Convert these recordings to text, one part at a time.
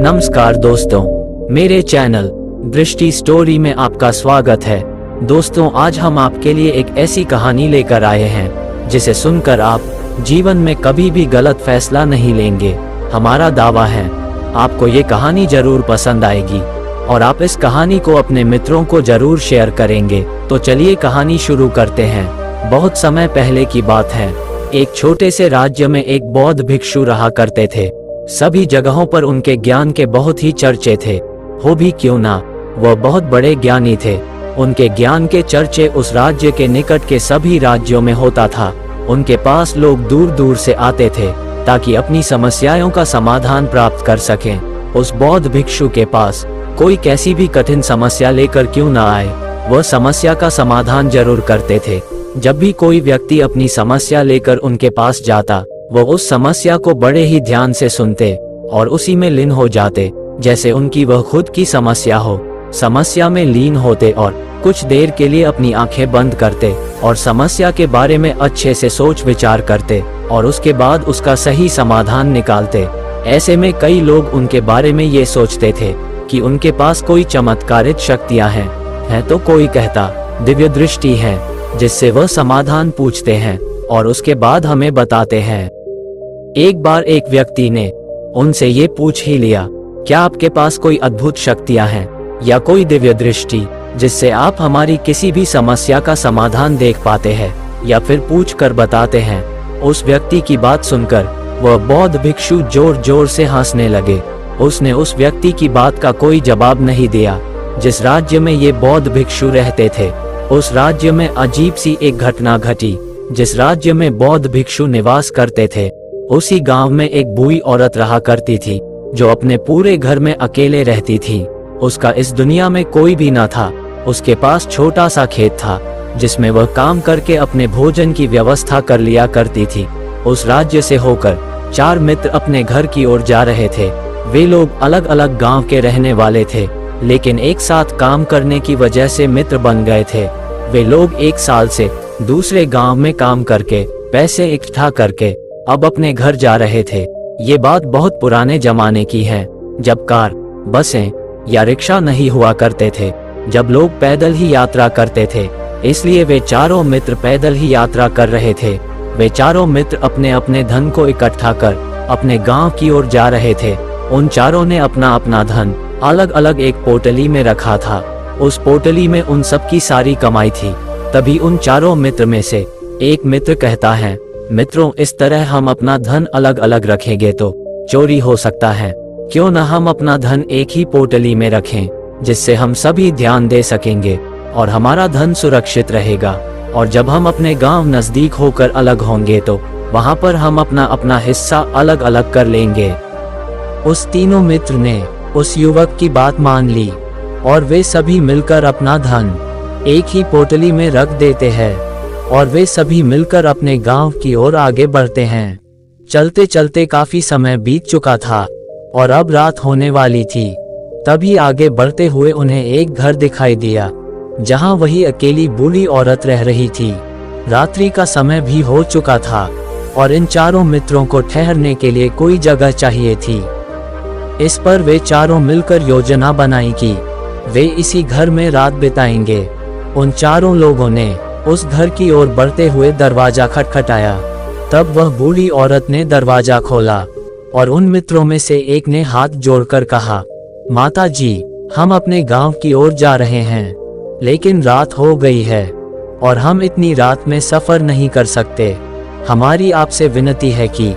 नमस्कार दोस्तों, मेरे चैनल दृष्टि स्टोरी में आपका स्वागत है। दोस्तों, आज हम आपके लिए एक ऐसी कहानी लेकर आए हैं जिसे सुनकर आप जीवन में कभी भी गलत फैसला नहीं लेंगे। हमारा दावा है आपको ये कहानी जरूर पसंद आएगी और आप इस कहानी को अपने मित्रों को जरूर शेयर करेंगे। तो चलिए कहानी शुरू करते हैं। बहुत समय पहले की बात है। एक छोटे से राज्य में एक बौद्ध भिक्षु रहा करते थे। सभी जगहों पर उनके ज्ञान के बहुत ही चर्चे थे। हो भी क्यों ना, वह बहुत बड़े ज्ञानी थे। उनके ज्ञान के चर्चे उस राज्य के निकट के सभी राज्यों में होता था। उनके पास लोग दूर दूर से आते थे ताकि अपनी समस्याओं का समाधान प्राप्त कर सकें। उस बौद्ध भिक्षु के पास कोई कैसी भी कठिन समस्या लेकर क्यों ना आए, वह समस्या का समाधान जरूर करते थे। जब भी कोई व्यक्ति अपनी समस्या लेकर उनके पास जाता, वो उस समस्या को बड़े ही ध्यान से सुनते और उसी में लीन हो जाते जैसे उनकी वह खुद की समस्या हो। समस्या में लीन होते और कुछ देर के लिए अपनी आंखें बंद करते और समस्या के बारे में अच्छे से सोच विचार करते और उसके बाद उसका सही समाधान निकालते। ऐसे में कई लोग उनके बारे में ये सोचते थे कि उनके पास कोई चमत्कारिक शक्तियां हैं तो कोई कहता दिव्य दृष्टि है जिससे वह समाधान पूछते हैं और उसके बाद हमें बताते हैं। एक बार एक व्यक्ति ने उनसे ये पूछ ही लिया, क्या आपके पास कोई अद्भुत शक्तियां हैं या कोई दिव्य दृष्टि जिससे आप हमारी किसी भी समस्या का समाधान देख पाते हैं या फिर पूछ कर बताते हैं। उस व्यक्ति की बात सुनकर वह बौद्ध भिक्षु जोर जोर से हंसने लगे। उसने उस व्यक्ति की बात का कोई जवाब नहीं दिया। जिस राज्य में ये बौद्ध भिक्षु रहते थे, उस राज्य में अजीब सी एक घटना घटी। जिस राज्य में बौद्ध भिक्षु निवास करते थे, उसी गांव में एक बूढ़ी औरत रहा करती थी जो अपने पूरे घर में अकेले रहती थी। उसका इस दुनिया में कोई भी न था। उसके पास छोटा सा खेत था जिसमें वह काम करके अपने भोजन की व्यवस्था कर लिया करती थी। उस राज्य से होकर 4 मित्र अपने घर की ओर जा रहे थे। वे लोग अलग अलग गांव के रहने वाले थे, लेकिन एक साथ काम करने की वजह से मित्र बन गए थे। वे लोग 1 साल से दूसरे गांव में काम करके पैसे इकट्ठा करके अब अपने घर जा रहे थे। ये बात बहुत पुराने जमाने की है, जब कार, बसें या रिक्शा नहीं हुआ करते थे, जब लोग पैदल ही यात्रा करते थे। इसलिए वे चारों मित्र पैदल ही यात्रा कर रहे थे। वे चारों मित्र अपने अपने धन को इकट्ठा कर अपने गांव की ओर जा रहे थे। उन चारों ने अपना अपना धन अलग अलग एक पोटली में रखा था। उस पोटली में उन सबकी सारी कमाई थी। तभी उन चारों मित्र में से एक मित्र कहता है, मित्रों, इस तरह हम अपना धन अलग अलग रखेंगे तो चोरी हो सकता है। क्यों न हम अपना धन एक ही पोटली में रखें, जिससे हम सभी ध्यान दे सकेंगे और हमारा धन सुरक्षित रहेगा। और जब हम अपने गांव नजदीक होकर अलग होंगे तो वहां पर हम अपना अपना हिस्सा अलग अलग कर लेंगे। उस तीनों मित्र ने उस युवक की बात मान ली और वे सभी मिलकर अपना धन एक ही पोटली में रख देते हैं और वे सभी मिलकर अपने गांव की ओर आगे बढ़ते हैं। चलते चलते काफी समय बीत चुका था और अब रात होने वाली थी। तभी आगे बढ़ते हुए उन्हें एक घर दिखाई दिया जहां वही अकेली बूढ़ी औरत रह रही थी। रात्रि का समय भी हो चुका था और इन चारों मित्रों को ठहरने के लिए कोई जगह चाहिए थी। इस पर वे चारों मिलकर योजना बनाई कि वे इसी घर में रात बिताएंगे। उन चारों लोगों ने उस घर की ओर बढ़ते हुए दरवाजा खटखटाया। तब वह बूढ़ी औरत ने दरवाजा खोला और उन मित्रों में से एक ने हाथ जोड़कर कहा, माता जी, हम अपने गांव की ओर जा रहे हैं, लेकिन रात हो गई है और हम इतनी रात में सफर नहीं कर सकते। हमारी आपसे विनती है कि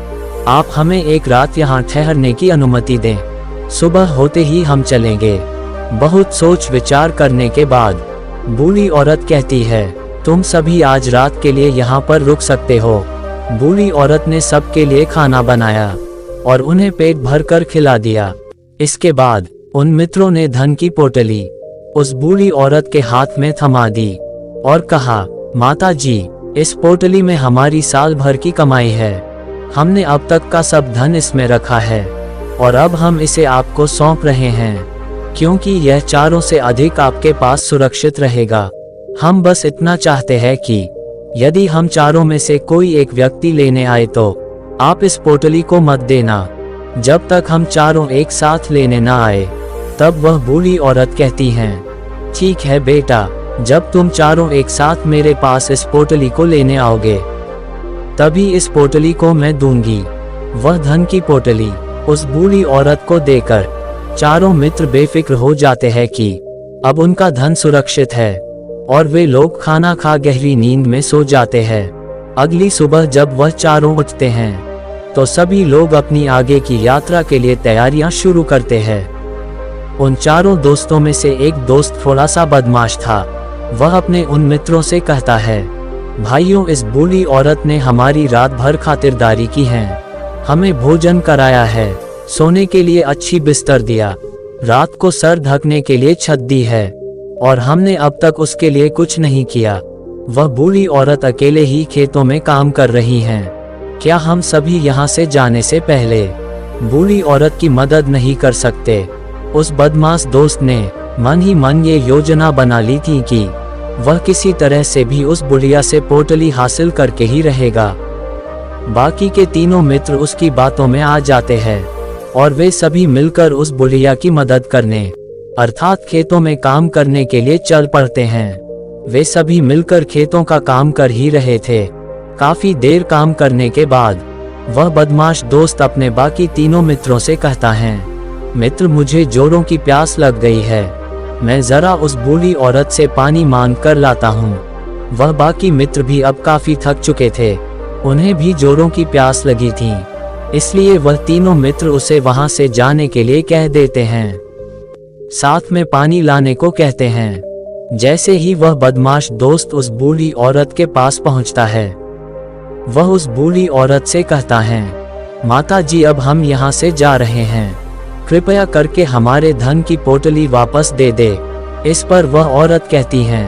आप हमें एक रात यहाँ ठहरने की अनुमति दें। सुबह होते ही हम चलेंगे। बहुत सोच विचार करने के बाद बूढ़ी औरत कहती है, तुम सभी आज रात के लिए यहाँ पर रुक सकते हो। बूढ़ी औरत ने सबके लिए खाना बनाया और उन्हें पेट भरकर खिला दिया। इसके बाद उन मित्रों ने धन की पोटली उस बूढ़ी औरत के हाथ में थमा दी और कहा, माता जी, इस पोटली में हमारी साल भर की कमाई है। हमने अब तक का सब धन इसमें रखा है और अब हम इसे आपको सौंप रहे हैं, क्योंकि यह चारों से अधिक आपके पास सुरक्षित रहेगा। हम बस इतना चाहते हैं कि यदि हम चारों में से कोई एक व्यक्ति लेने आए तो आप इस पोटली को मत देना। जब तक हम चारों एक साथ लेने ना आए। तब वह बूढ़ी औरत कहती हैं, ठीक है बेटा, जब तुम चारों एक साथ मेरे पास इस पोटली को लेने आओगे, तभी इस पोटली को मैं दूंगी। वह धन की पोटली उस बूढ़ी औरत को देकर चारों मित्र बेफिक्र हो जाते हैं कि अब उनका धन सुरक्षित है, और वे लोग खाना खा गहरी नींद में सो जाते हैं। अगली सुबह जब वह चारों उठते हैं तो सभी लोग अपनी आगे की यात्रा के लिए तैयारियां शुरू करते हैं। उन चारों दोस्तों में से एक दोस्त थोड़ा सा बदमाश था। वह अपने उन मित्रों से कहता है, भाइयों, इस बूढ़ी औरत ने हमारी रात भर खातिरदारी की है, हमें भोजन कराया है, सोने के लिए अच्छी बिस्तर दिया, रात को सर ढकने के लिए छत दी है, और हमने अब तक उसके लिए कुछ नहीं किया। वह बूढ़ी औरत अकेले ही खेतों में काम कर रही हैं। क्या हम सभी यहाँ से जाने से पहले बूढ़ी औरत की मदद नहीं कर सकते? उस बदमाश दोस्त ने मन ही मन ये योजना बना ली थी कि वह किसी तरह से भी उस बुढ़िया से पोटली हासिल करके ही रहेगा। बाकी के तीनों मित्र उसकी बातों में आ जाते हैं और वे सभी मिलकर उस बुढ़िया की मदद करने अर्थात खेतों में काम करने के लिए चल पड़ते हैं। वे सभी मिलकर खेतों का काम कर ही रहे थे। काफी देर काम करने के बाद वह बदमाश दोस्त अपने बाकी तीनों मित्रों से कहता है, मित्र, मुझे जोरों की प्यास लग गई है, मैं जरा उस बूढ़ी औरत से पानी मांग कर लाता हूँ। वह बाकी मित्र भी अब काफी थक चुके थे, उन्हें भी जोरों की प्यास लगी थी, इसलिए वह तीनों मित्र उसे वहां से जाने के लिए कह देते हैं, साथ में पानी लाने को कहते हैं। जैसे ही वह बदमाश दोस्त उस बूढ़ी औरत के पास पहुंचता है, वह उस बूढ़ी औरत से कहता है, माता जी, अब हम यहाँ से जा रहे हैं, कृपया करके हमारे धन की पोटली वापस दे दे। इस पर वह औरत कहती है,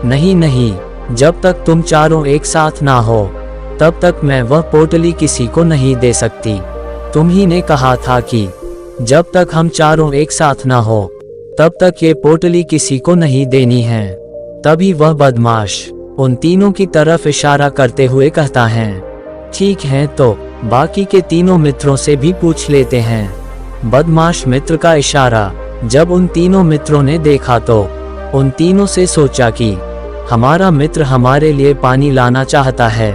नहीं नहीं, जब तक तुम चारों एक साथ ना हो तब तक मैं वह पोटली किसी को नहीं दे सकती। तुम ही ने कहा था कि जब तक हम चारों एक साथ ना हो तब तक ये पोटली किसी को नहीं देनी है। तभी वह बदमाश उन तीनों की तरफ इशारा करते हुए कहता है, ठीक है, तो बाकी के तीनों मित्रों से भी पूछ लेते हैं। बदमाश मित्र का इशारा जब उन तीनों मित्रों ने देखा तो उन तीनों से सोचा कि हमारा मित्र हमारे लिए पानी लाना चाहता है,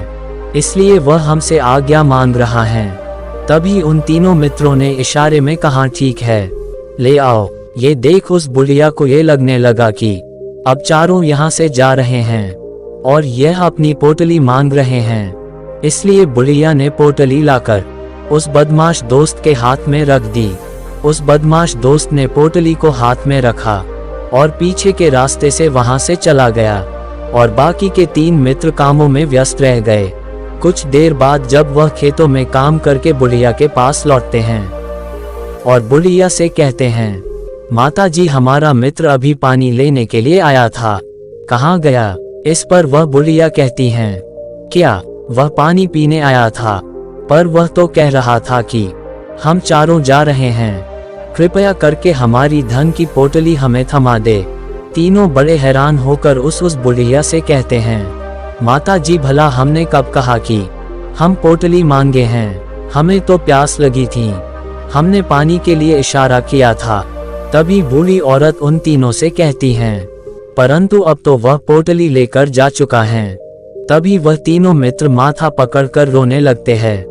इसलिए वह हमसे आज्ञा मांग रहा है। तभी उन तीनों मित्रों ने इशारे में कहा, ठीक है, ले आओ। ये देख उस बुढ़िया को ये लगने लगा कि अब चारों यहाँ से जा रहे हैं और यह अपनी पोटली मांग रहे हैं, इसलिए बुढ़िया ने पोटली लाकर उस बदमाश दोस्त के हाथ में रख दी। उस बदमाश दोस्त ने पोटली को हाथ में रखा और पीछे के रास्ते से वहां से चला गया और बाकी के तीन मित्र कामों में व्यस्त रह गए। कुछ देर बाद जब वह खेतों में काम करके बुढ़िया के पास लौटते हैं और बुढ़िया से कहते हैं, माता जी, हमारा मित्र अभी पानी लेने के लिए आया था, कहाँ गया? इस पर वह बुढ़िया कहती हैं, क्या वह पानी पीने आया था? पर वह तो कह रहा था कि हम चारों जा रहे हैं, कृपया करके हमारी धन की पोटली हमें थमा दे। तीनों बड़े हैरान होकर उस बुढ़िया से कहते हैं, माता जी, भला हमने कब कहा कि हम पोटली मांगे हैं? हमें तो प्यास लगी थी, हमने पानी के लिए इशारा किया था। तभी बूढ़ी औरत उन तीनों से कहती हैं, परंतु अब तो वह पोटली लेकर जा चुका है। तभी वह तीनों मित्र माथा पकड़कर रोने लगते हैं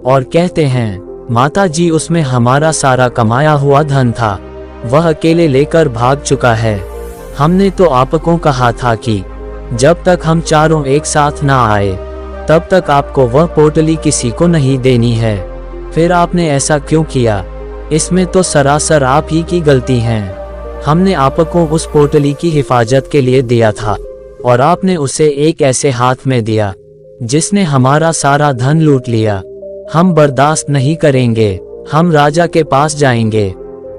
और कहते हैं, माता जी, उसमें हमारा सारा कमाया हुआ धन था, वह अकेले लेकर भाग चुका है। हमने तो आपको कहा था कि जब तक हम चारों एक साथ ना आए तब तक आपको वह पोटली किसी को नहीं देनी है, फिर आपने ऐसा क्यों किया? इसमें तो सरासर आप ही की गलती है। हमने आपको उस पोटली की हिफाजत के लिए दिया था और आपने उसे एक ऐसे हाथ में दिया जिसने हमारा सारा धन लूट लिया। हम बर्दाश्त नहीं करेंगे, हम राजा के पास जाएंगे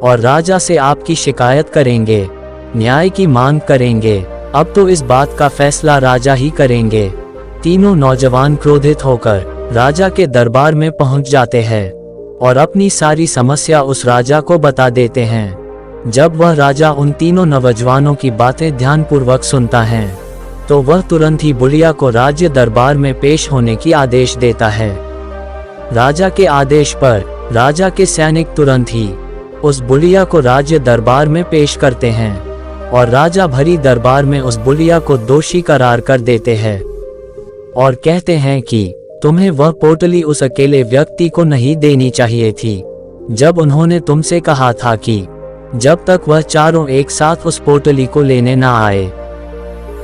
और राजा से आपकी शिकायत करेंगे, न्याय की मांग करेंगे। अब तो इस बात का फैसला राजा ही करेंगे। तीनों नौजवान क्रोधित होकर राजा के दरबार में पहुंच जाते हैं और अपनी सारी समस्या उस राजा को बता देते हैं। जब वह राजा उन तीनों नौजवानों की बातें ध्यानपूर्वक सुनता है तो वह तुरंत ही बुढ़िया को राज्य दरबार में पेश होने की आदेश देता है। राजा के आदेश पर राजा के सैनिक तुरंत ही उस बुलिया को राज्य दरबार में पेश करते हैं और राजा भरी दरबार में उस बुलिया को दोषी करार कर देते हैं और कहते हैं कि तुम्हें वह पोटली उस अकेले व्यक्ति को नहीं देनी चाहिए थी, जब उन्होंने तुमसे कहा था कि जब तक वह चारों एक साथ उस पोटली को लेने ना आए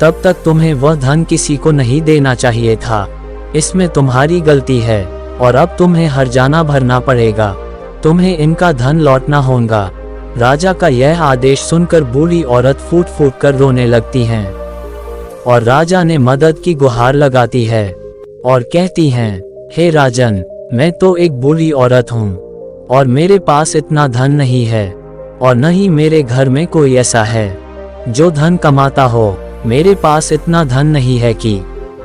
तब तक तुम्हें वह धन किसी को नहीं देना चाहिए था। इसमें तुम्हारी गलती है और अब तुम्हें हर्जाना भरना पड़ेगा, तुम्हें इनका धन लौटना होगा। राजा का यह आदेश सुनकर बूढ़ी औरत फूट फूट कर रोने लगती हैं और राजा ने मदद की गुहार लगाती है और कहती हैं, हे राजन, मैं तो एक बूढ़ी औरत हूँ और मेरे पास इतना धन नहीं है और न ही मेरे घर में कोई ऐसा है जो धन कमाता हो। मेरे पास इतना धन नहीं है कि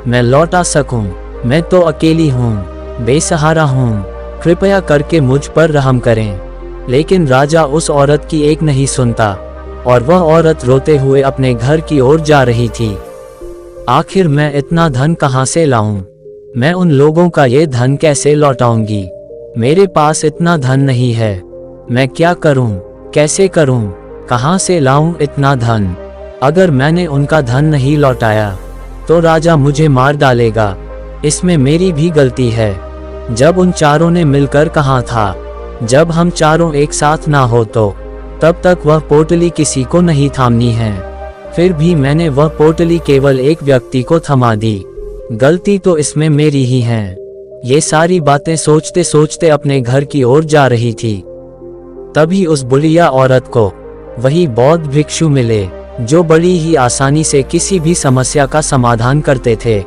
मैं लौटा सकूं। मैं तो अकेली हूँ, बेसहारा हूँ, कृपया करके मुझ पर रहम करें। लेकिन राजा उस औरत की एक नहीं सुनता और वह औरत रोते हुए अपने घर की ओर जा रही थी। आखिर मैं इतना धन कहाँ से लाऊं? मैं उन लोगों का ये धन कैसे लौटाऊंगी? मेरे पास इतना धन नहीं है। मैं क्या करूं? कैसे करूं? कहाँ से लाऊं इतना धन? अगर मैंने उनका धन नहीं लौटाया तो राजा मुझे मार डालेगा। इसमें मेरी भी गलती है। जब उन चारों ने मिलकर कहा था, जब हम चारों एक साथ ना हो तो तब तक वह पोटली किसी को नहीं थामनी है। फिर भी मैंने वह पोटली केवल एक व्यक्ति को थमा दी। गलती तो इसमें मेरी ही है। ये सारी बातें सोचते सोचते अपने घर की ओर जा रही थी। तभी उस बुलिया औरत को वही बौद्ध भिक्षु मिले जो बड़ी ही आसानी से किसी भी समस्या का समाधान करते थे।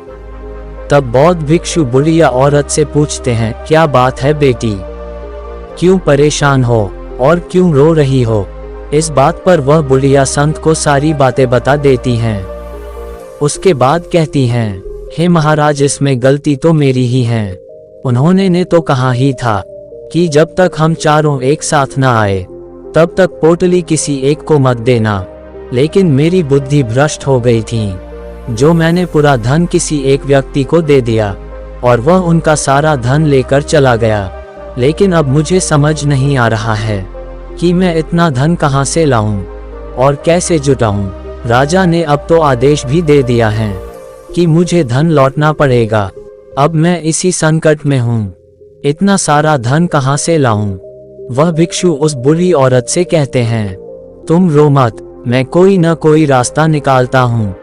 तब बौद्ध भिक्षु बुलिया औरत से पूछते हैं, क्या बात है बेटी? क्यों परेशान हो और क्यों रो रही हो? इस बात पर वह बुलिया संत को सारी बातें बता देती हैं। उसके बाद कहती हैं, हे महाराज, इसमें गलती तो मेरी ही है। उन्होंने ने तो कहा ही था कि जब तक हम चारों एक साथ ना आए तब तक पोटली किसी एक को मत देना। लेकिन मेरी बुद्धि भ्रष्ट हो गई थी, जो मैंने पूरा धन किसी एक व्यक्ति को दे दिया और वह उनका सारा धन लेकर चला गया। लेकिन अब मुझे समझ नहीं आ रहा है कि मैं इतना धन कहाँ से लाऊं और कैसे जुटाऊं। राजा ने अब तो आदेश भी दे दिया है कि मुझे धन लौटना पड़ेगा। अब मैं इसी संकट में हूँ, इतना सारा धन कहाँ से लाऊं? वह भिक्षु उस बुरी औरत से कहते हैं, तुम रो मत, मैं कोई न कोई रास्ता निकालता हूँ।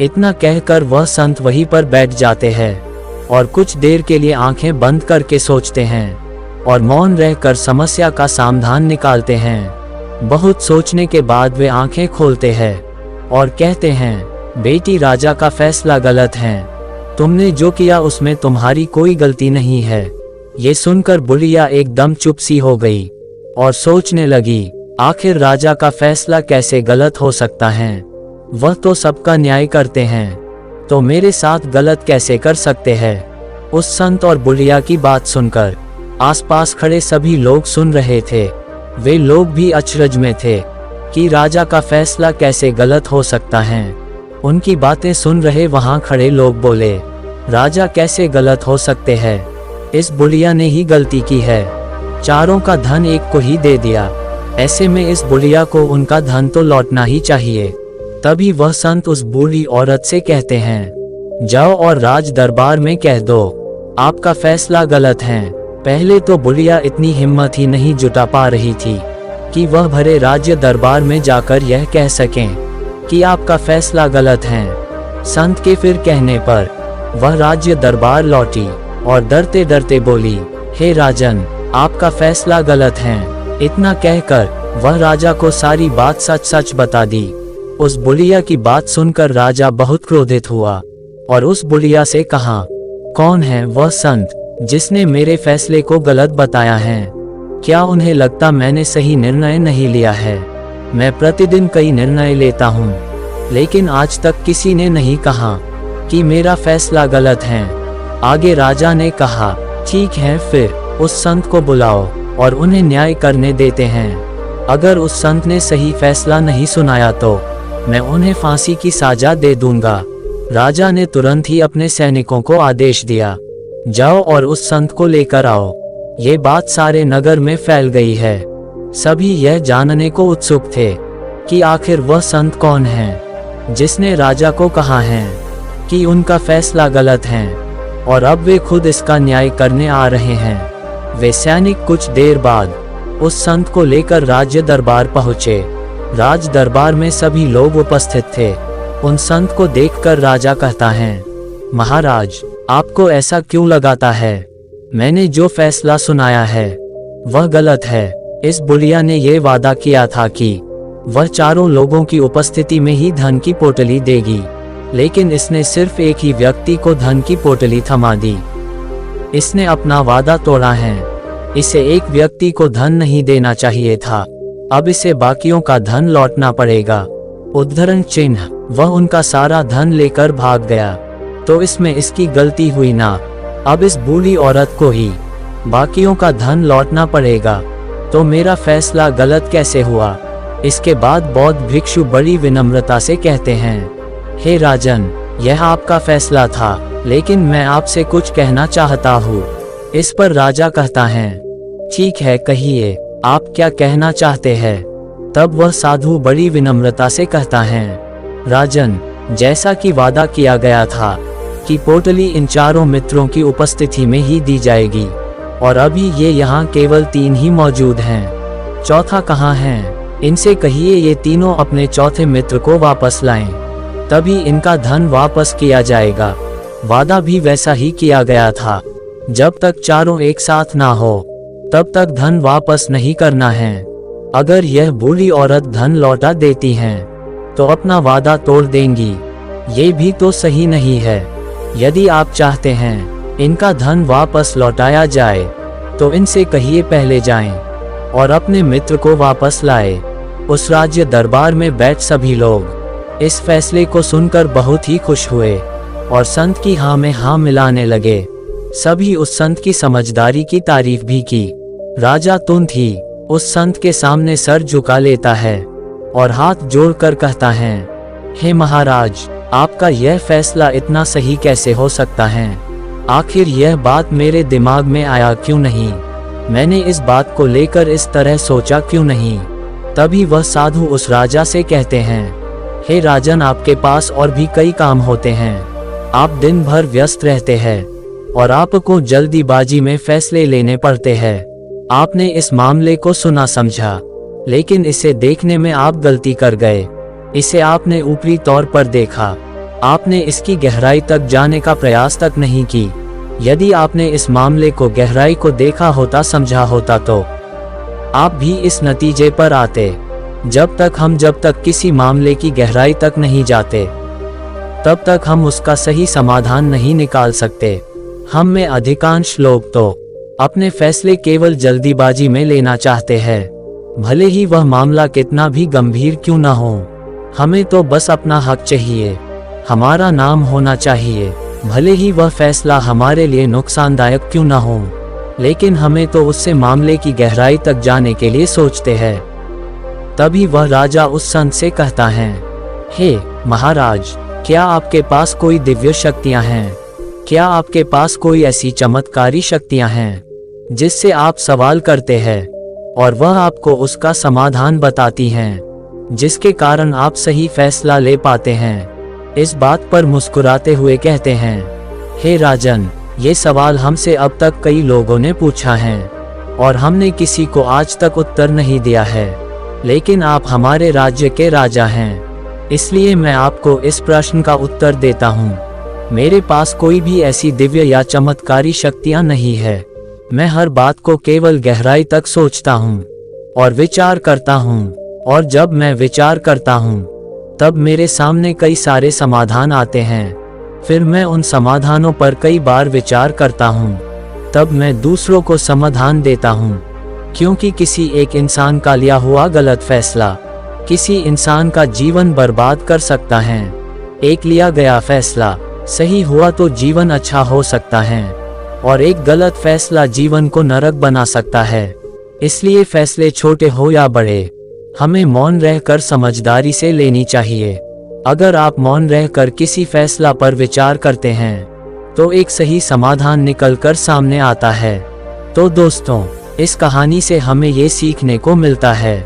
इतना कहकर वह संत वहीं पर बैठ जाते हैं और कुछ देर के लिए आंखें बंद करके सोचते हैं और मौन रहकर समस्या का समाधान निकालते हैं। बहुत सोचने के बाद वे आंखें खोलते हैं और कहते हैं, बेटी, राजा का फैसला गलत है। तुमने जो किया उसमें तुम्हारी कोई गलती नहीं है। ये सुनकर बुलिया एकदम चुप सी हो गई और सोचने लगी, आखिर राजा का फैसला कैसे गलत हो सकता है? वह तो सबका न्याय करते हैं, तो मेरे साथ गलत कैसे कर सकते हैं? उस संत और बुलिया की बात सुनकर आसपास खड़े सभी लोग सुन रहे थे। वे लोग भी अचरज में थे कि राजा का फैसला कैसे गलत हो सकता है। उनकी बातें सुन रहे वहां खड़े लोग बोले, राजा कैसे गलत हो सकते हैं? इस बुलिया ने ही गलती की है, चारों का धन एक को ही दे दिया। ऐसे में इस बुलिया को उनका धन तो लौटना ही चाहिए। तभी वह संत उस बूढ़ी औरत से कहते हैं, जाओ और राज दरबार में कह दो आपका फैसला गलत है। पहले तो बुलिया इतनी हिम्मत ही नहीं जुटा पा रही थी कि वह भरे राज्य दरबार में जाकर यह कह सकें कि आपका फैसला गलत है। संत के फिर कहने पर वह राज्य दरबार लौटी और डरते डरते बोली, हे राजन, आपका फैसला गलत है। इतना कहकर वह राजा को सारी बात सच सच बता दी। उस बुलिया की बात सुनकर राजा बहुत क्रोधित हुआ और उस बुलिया से कहा, कौन है वह संत जिसने मेरे फैसले को गलत बताया है? क्या उन्हें लगता मैंने सही निर्णय नहीं लिया है? मैं प्रतिदिन कई निर्णय लेता हूँ, लेकिन आज तक किसी ने नहीं कहा कि मेरा फैसला गलत है। आगे राजा ने कहा, ठीक है, फिर उस संत को बुलाओ और उन्हें न्याय करने देते हैं। अगर उस संत ने सही फैसला नहीं सुनाया तो मैं उन्हें फांसी की सजा दे दूंगा। राजा ने तुरंत ही अपने सैनिकों को आदेश दिया, जाओ और उस संत को लेकर आओ। ये बात सारे नगर में फैल गई है। सभी यह जानने को उत्सुक थे कि आखिर वह संत कौन है जिसने राजा को कहा है कि उनका फैसला गलत है, और अब वे खुद इसका न्याय करने आ रहे हैं। वे सैनिक कुछ देर बाद उस संत को लेकर राज्य दरबार पहुंचे। राज दरबार में सभी लोग उपस्थित थे। उन संत को देखकर राजा कहता है, महाराज, आपको ऐसा क्यों लगाता है? मैंने जो फैसला सुनाया है वह गलत है। इस बुढ़िया ने यह वादा किया था कि वह चारों लोगों की उपस्थिति में ही धन की पोटली देगी, लेकिन इसने सिर्फ एक ही व्यक्ति को धन की पोटली थमा दी। इसने अपना वादा तोड़ा है। इसे एक व्यक्ति को धन नहीं देना चाहिए था। अब इसे बाकियों का धन लौटना पड़ेगा। उद्धरण चिन्ह, वह उनका सारा धन लेकर भाग गया, तो इसमें इसकी गलती हुई ना। अब इस बूढ़ी औरत को ही बाकियों का धन लौटना पड़ेगा, तो मेरा फैसला गलत कैसे हुआ? इसके बाद बौद्ध भिक्षु बड़ी विनम्रता से कहते हैं, हे राजन, यह आपका फैसला था, लेकिन मैं आपसे कुछ कहना चाहता हूँ। इस पर राजा कहता है, ठीक है, कहिए, आप क्या कहना चाहते हैं? तब वह साधु बड़ी विनम्रता से कहता है, राजन, जैसा कि वादा किया गया था कि पोटली इन चारों मित्रों की उपस्थिति में ही दी जाएगी, और अभी ये यहाँ केवल 3 ही मौजूद हैं। चौथा कहाँ है? इनसे कहिए ये तीनों अपने चौथे मित्र को वापस लाएं, तभी इनका धन वापस किया जाएगा। वादा भी वैसा ही किया गया था। जब तक चारों एक साथ ना हो तब तक धन वापस नहीं करना है। अगर यह बूढ़ी औरत धन लौटा देती हैं तो अपना वादा तोड़ देंगी। ये भी तो सही नहीं है। यदि आप चाहते हैं इनका धन वापस लौटाया जाए तो इनसे कहिए पहले जाएं और अपने मित्र को वापस लाए। उस राज्य दरबार में बैठ सभी लोग इस फैसले को सुनकर बहुत ही खुश हुए और संत की हाँ में हाँ मिलाने लगे। सभी उस संत की समझदारी की तारीफ भी की। राजा तुरंत ही उस संत के सामने सर झुका लेता है और हाथ जोड़कर कहता है, हे महाराज, आपका यह फैसला इतना सही कैसे हो सकता है? आखिर यह बात मेरे दिमाग में आया क्यों नहीं? मैंने इस बात को लेकर इस तरह सोचा क्यों नहीं? तभी वह साधु उस राजा से कहते हैं, हे राजन, आपके पास और भी कई काम होते हैं। आप दिन भर व्यस्त रहते हैं और आपको जल्दीबाजी में फैसले लेने पड़ते हैं। आपने इस मामले को सुना समझा, लेकिन इसे देखने में आप गलती कर गए। इसे आपने ऊपरी तौर पर देखा। आपने इसकी गहराई तक जाने का प्रयास तक नहीं की। यदि आपने इस मामले को गहराई को देखा होता, समझा होता, तो आप भी इस नतीजे पर आते। जब तक किसी मामले की गहराई तक नहीं जाते तब तक हम उसका सही समाधान नहीं निकाल सकते। हम में अधिकांश लोग तो अपने फैसले केवल जल्दीबाजी में लेना चाहते हैं, भले ही वह मामला कितना भी गंभीर क्यों ना हो। हमें तो बस अपना हक चाहिए, हमारा नाम होना चाहिए, भले ही वह फैसला हमारे लिए नुकसानदायक क्यों ना हो, लेकिन हमें तो उससे मामले की गहराई तक जाने के लिए सोचते हैं। तभी वह राजा उस संत से कहता है, हे महाराज, क्या आपके पास कोई दिव्य शक्तियां हैं? क्या आपके पास कोई ऐसी चमत्कारी शक्तियां हैं जिससे आप सवाल करते हैं और वह आपको उसका समाधान बताती हैं, जिसके कारण आप सही फैसला ले पाते हैं? इस बात पर मुस्कुराते हुए कहते हैं, हे राजन, ये सवाल हमसे अब तक कई लोगों ने पूछा है और हमने किसी को आज तक उत्तर नहीं दिया है, लेकिन आप हमारे राज्य के राजा हैं, इसलिए मैं आपको इस प्रश्न का उत्तर देता हूँ। मेरे पास कोई भी ऐसी दिव्य या चमत्कारी शक्तियाँ नहीं है। मैं हर बात को केवल गहराई तक सोचता हूँ और विचार करता हूँ, और जब मैं विचार करता हूँ तब मेरे सामने कई सारे समाधान आते हैं। फिर मैं उन समाधानों पर कई बार विचार करता हूँ, तब मैं दूसरों को समाधान देता हूँ, क्योंकि किसी एक इंसान का लिया हुआ गलत फैसला किसी इंसान का जीवन बर्बाद कर सकता है। एक लिया गया फैसला सही हुआ तो जीवन अच्छा हो सकता है, और एक गलत फैसला जीवन को नरक बना सकता है। इसलिए फैसले छोटे हो या बड़े, हमें मौन रहकर समझदारी से लेनी चाहिए। अगर आप मौन रहकर किसी फैसला पर विचार करते हैं तो एक सही समाधान निकलकर सामने आता है। तो दोस्तों, इस कहानी से हमें ये सीखने को मिलता है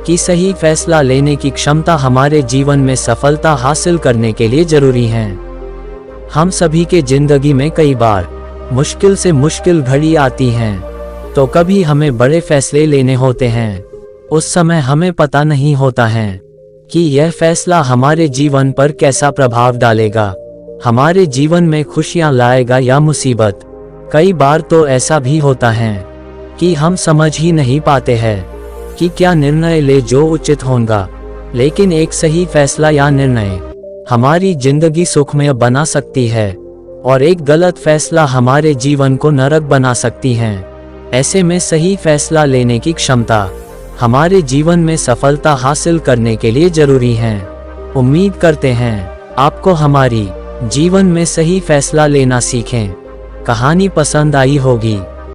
कि सही फैसला लेने की क्षमता हमारे जीवन में सफलता हासिल करने के लिए जरूरी है। हम सभी के जिंदगी में कई बार मुश्किल से मुश्किल घड़ी आती हैं, तो कभी हमें बड़े फैसले लेने होते हैं। उस समय हमें पता नहीं होता है कि यह फैसला हमारे जीवन पर कैसा प्रभाव डालेगा, हमारे जीवन में खुशियां लाएगा या मुसीबत। कई बार तो ऐसा भी होता है कि हम समझ ही नहीं पाते हैं कि क्या निर्णय ले जो उचित होगा, लेकिन एक सही फैसला या निर्णय हमारी जिंदगी सुखमय बना सकती है और एक गलत फैसला हमारे जीवन को नरक बना सकती है। ऐसे में सही फैसला लेने की क्षमता हमारे जीवन में सफलता हासिल करने के लिए जरूरी है। उम्मीद करते हैं आपको हमारी जीवन में सही फैसला लेना सीखें कहानी पसंद आई होगी।